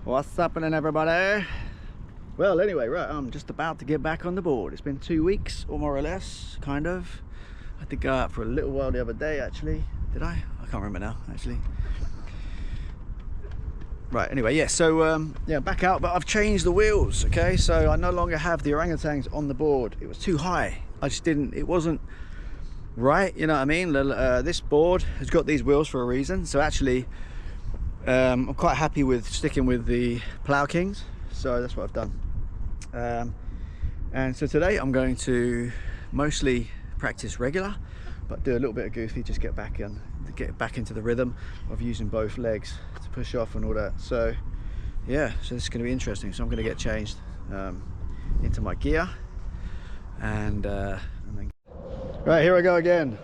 What's happening, everybody? Well, anyway, right, I'm just about to get back on the board. It's been 2 weeks, or more or less, kind of. I had to go out for a little while the other day, actually. Did I? I can't remember now, actually. Right, anyway, yeah, so, yeah, back out, but I've changed the wheels, okay? So I no longer have the orangutans on the board. It was too high. I just didn't, it wasn't right, you know what I mean? This board has got these wheels for a reason. So actually, I'm quite happy with sticking with the Plough Kings. So that's what I've done. And so today I'm going to mostly practice regular, but do a little bit of goofy, just get back into the rhythm of using both legs to push off and all that. So yeah, so this is going to be interesting. So I'm going to get changed into my gear and then... Right, here I go again.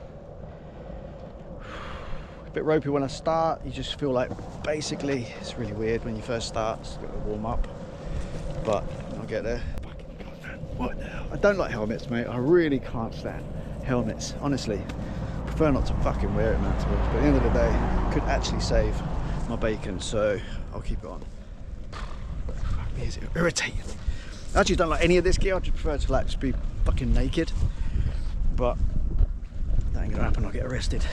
A bit ropey when I start. You just feel like, basically, it's really weird when you first start. Just got to warm up, but I'll get there. What the hell? I don't like helmets, mate. I really can't stand helmets, honestly. Prefer not to fucking wear it, man, to be honest. But at the end of the day, could actually save my bacon, so I'll keep it on. Fuck me, is it irritating? I actually don't like any of this gear. I just prefer to like just be fucking naked, but that ain't gonna happen. I'll get arrested.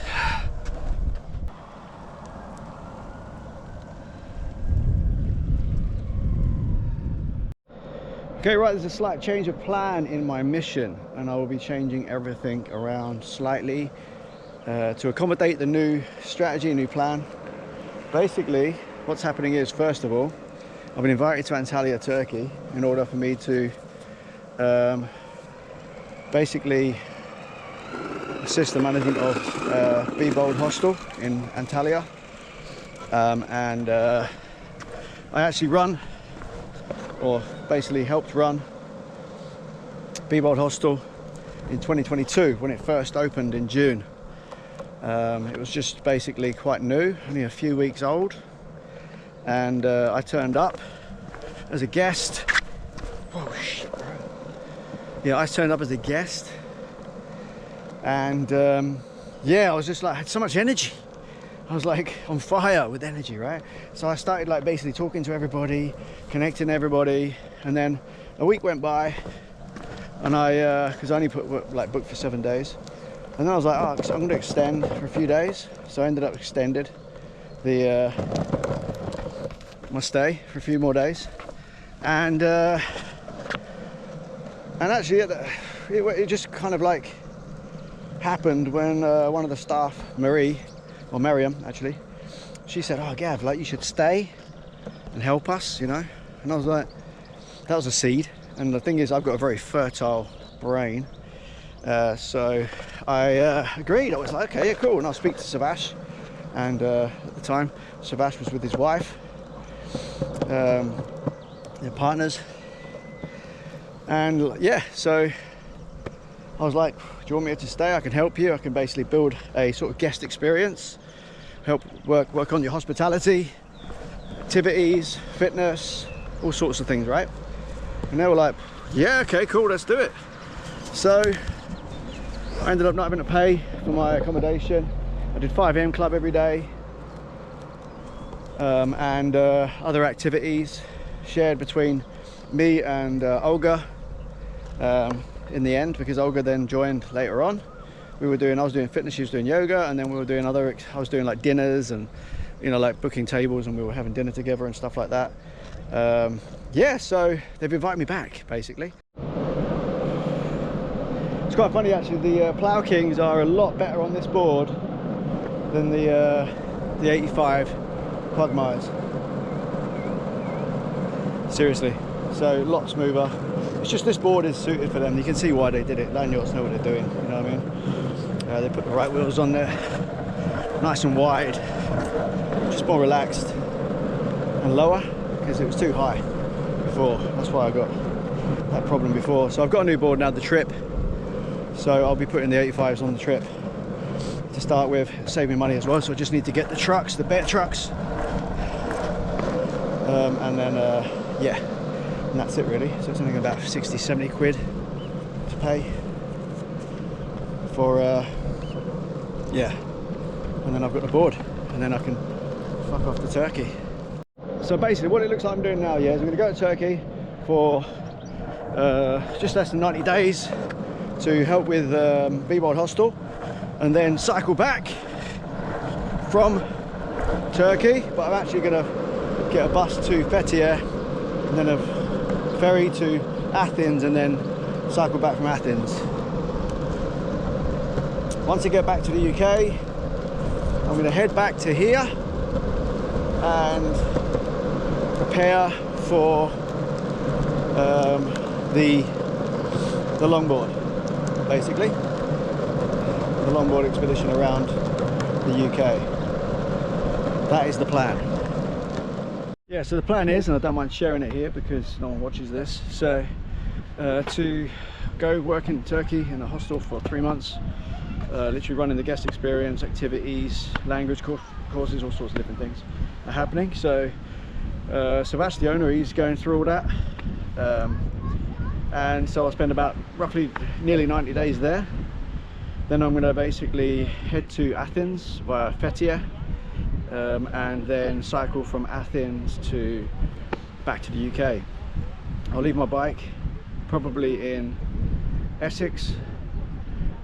Okay, right, there's a slight change of plan in my mission, and I will be changing everything around slightly to accommodate the new strategy, new plan. Basically, what's happening is, first of all, I've been invited to Antalya, Turkey, in order for me to basically assist the management of Be Bold Hostel in Antalya. I actually run, or basically helped run, Be Bold Hostel in 2022 when it first opened in June. It was just basically quite new, only a few weeks old, and I turned up as a guest. Oh shit, bro. Yeah, I turned up as a guest, and yeah, I was just like, I had so much energy. I was like on fire with energy, right? So I started like basically talking to everybody, connecting everybody, and then a week went by, and because I only booked for 7 days, and then I was like, oh, so I'm going to extend for a few days. So I ended up extended my stay for a few more days, and actually it just kind of like happened when one of the staff, Miriam actually, she said, oh Gav, like you should stay and help us, you know. And I was like, that was a seed. And the thing is, I've got a very fertile brain, so I agreed. I was like, okay, yeah, cool. And I'll speak to Savash, and at the time Savash was with his wife, their partners, and yeah, so I was like, do you want me to stay? I can help you. I can basically build a sort of guest experience, help work on your hospitality, activities, fitness, all sorts of things, right? And they were like, yeah, okay, cool, let's do it. So I ended up not having to pay for my accommodation. I did 5 AM club every day, and other activities shared between me and Olga. In the end, because Olga then joined later on. I was doing fitness, she was doing yoga, and then we were doing I was doing like dinners and, you know, like booking tables, and we were having dinner together and stuff like that. Yeah, so they've invited me back, basically. It's quite funny actually, the Plough Kings are a lot better on this board than the 85 Quagmires. Seriously, so a lot smoother. It's just this board is suited for them. You can see why they did it. Lanyards know what they're doing, you know what I mean? They put the right wheels on there, nice and wide, just more relaxed, and lower, because it was too high before. That's why I got that problem before. So I've got a new board now, the Trip. So I'll be putting the 85s on the Trip to start with, saving money as well. So I just need to get the trucks, the better trucks, and then yeah. And that's it really. So it's only about 60-70 quid to pay for yeah, and then I've got the board, and then I can fuck off to Turkey. So basically what it looks like I'm doing now, yeah, is I'm going to go to Turkey for just less than 90 days to help with B-Bold Hostel, and then cycle back from Turkey. But I'm actually going to get a bus to Fethiye, and then a ferry to Athens, and then cycle back from Athens. Once I get back to the UK, I'm going to head back to here and prepare for the longboard, basically the longboard expedition around the UK. That is the plan. Yeah, so the plan is, and I don't mind sharing it here because no one watches this, so to go work in Turkey in a hostel for 3 months, literally running the guest experience, activities, language courses, all sorts of different things are happening. So Savash, the owner, he's going through all that, and so I'll spend about roughly nearly 90 days there. Then I'm going to basically head to Athens via Fethiye, and then cycle from Athens back to the UK. I'll leave my bike probably in Essex,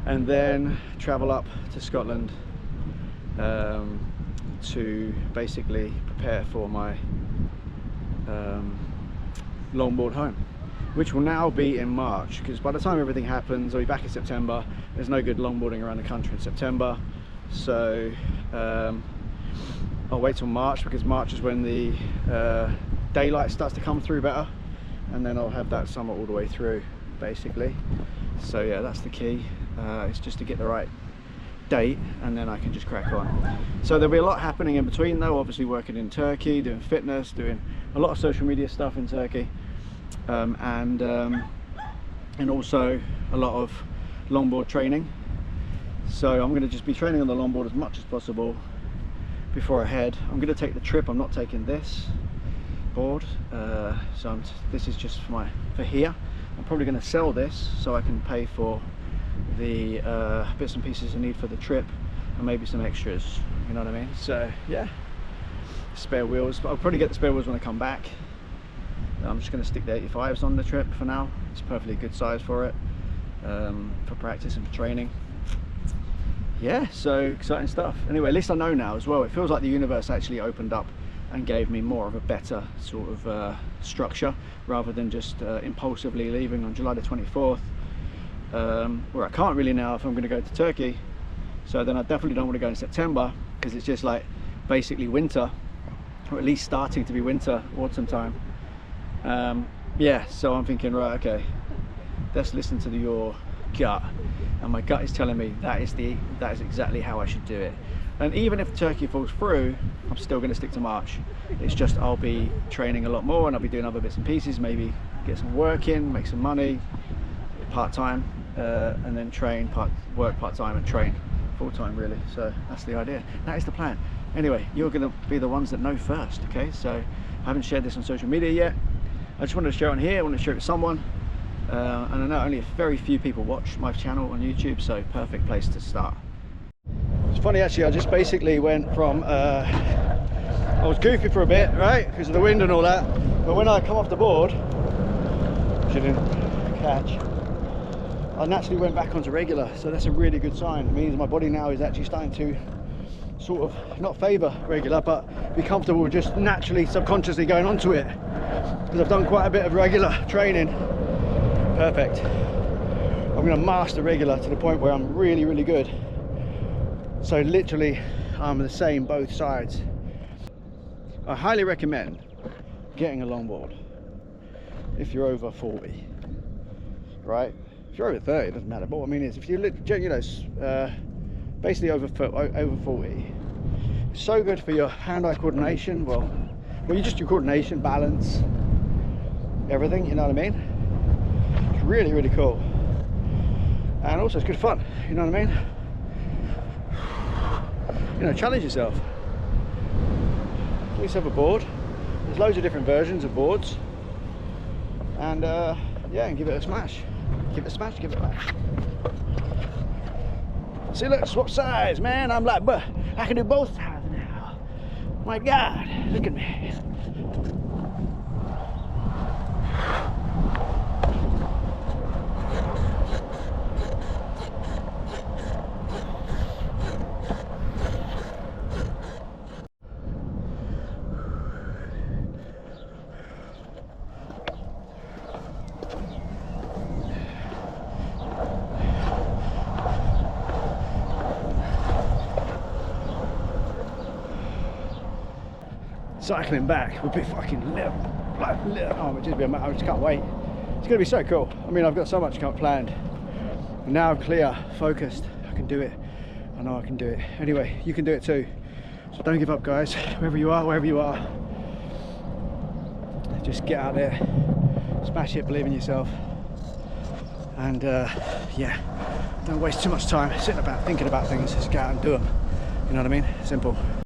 and then travel up to Scotland to basically prepare for my Longboard Home, which will now be in March, because by the time everything happens I'll be back in September. There's no good longboarding around the country in September, so I'll wait till March, because March is when the daylight starts to come through better, and then I'll have that summer all the way through, basically. So yeah, that's the key. It's just to get the right date, and then I can just crack on. So there'll be a lot happening in between though, obviously working in Turkey, doing fitness, doing a lot of social media stuff in Turkey, and also a lot of longboard training. So I'm going to just be training on the longboard as much as possible before I head. I'm going to take the trip, I'm not taking this board, so this is just for here. I'm probably going to sell this so I can pay for the bits and pieces I need for the trip, and maybe some extras, you know what I mean? So yeah, spare wheels, but I'll probably get the spare wheels when I come back. I'm just going to stick the 85s on the trip for now. It's perfectly good size for it, for practice and for training. Yeah, so exciting stuff. Anyway, at least I know now as well. It feels like the universe actually opened up and gave me more of a better sort of structure, rather than just impulsively leaving on July the 24th, where I can't really now if I'm going to go to Turkey. So then I definitely don't want to go in September, because it's just like basically winter, or at least starting to be winter, autumn time. Yeah, so I'm thinking, right, okay, let's listen to your gut, and my gut is telling me that is exactly how I should do it. And even if Turkey falls through, I'm still going to stick to March. It's just I'll be training a lot more, and I'll be doing other bits and pieces, maybe get some work in, make some money part-time, and then work part-time and train full-time, really. So that's the idea. That is the plan. Anyway, you're going to be the ones that know first, okay? So I haven't shared this on social media yet. I just wanted to share it on here. I want to share it with someone, and I know only a very few people watch my channel on YouTube, so perfect place to start. It's funny actually, I just basically went from I was goofy for a bit, right, because of the wind and all that, but when I come off the board, which I didn't catch, I naturally went back onto regular. So that's a really good sign. It means my body now is actually starting to sort of not favour regular, but be comfortable with just naturally, subconsciously going onto it, because I've done quite a bit of regular training. Perfect. I'm going to master regular to the point where I'm really, really good. So literally I'm the same both sides. I highly recommend getting a longboard if you're over 40, right? If you're over 30, it doesn't matter. But what I mean is, if you're, you know, basically over 40, it's so good for your hand-eye coordination. Well, you just your coordination, balance, everything. You know what I mean? It's really, really cool, and also it's good fun. You know what I mean? You know, challenge yourself. Get yourself a board. There's loads of different versions of boards, and yeah, and give it a smash. Give it a smash, give it a smash. See, look, swap sides, man. I'm like, but I can do both sides now. My God, look at me. Cycling back would be fucking lit. Oh, I just can't wait. It's gonna be so cool. I mean, I've got so much planned. And now I'm clear, focused. I can do it. I know I can do it. Anyway, you can do it too. So don't give up, guys. Wherever you are, just get out there, smash it, believe in yourself, and yeah, don't waste too much time sitting about thinking about things. Just get out and do them. You know what I mean? Simple.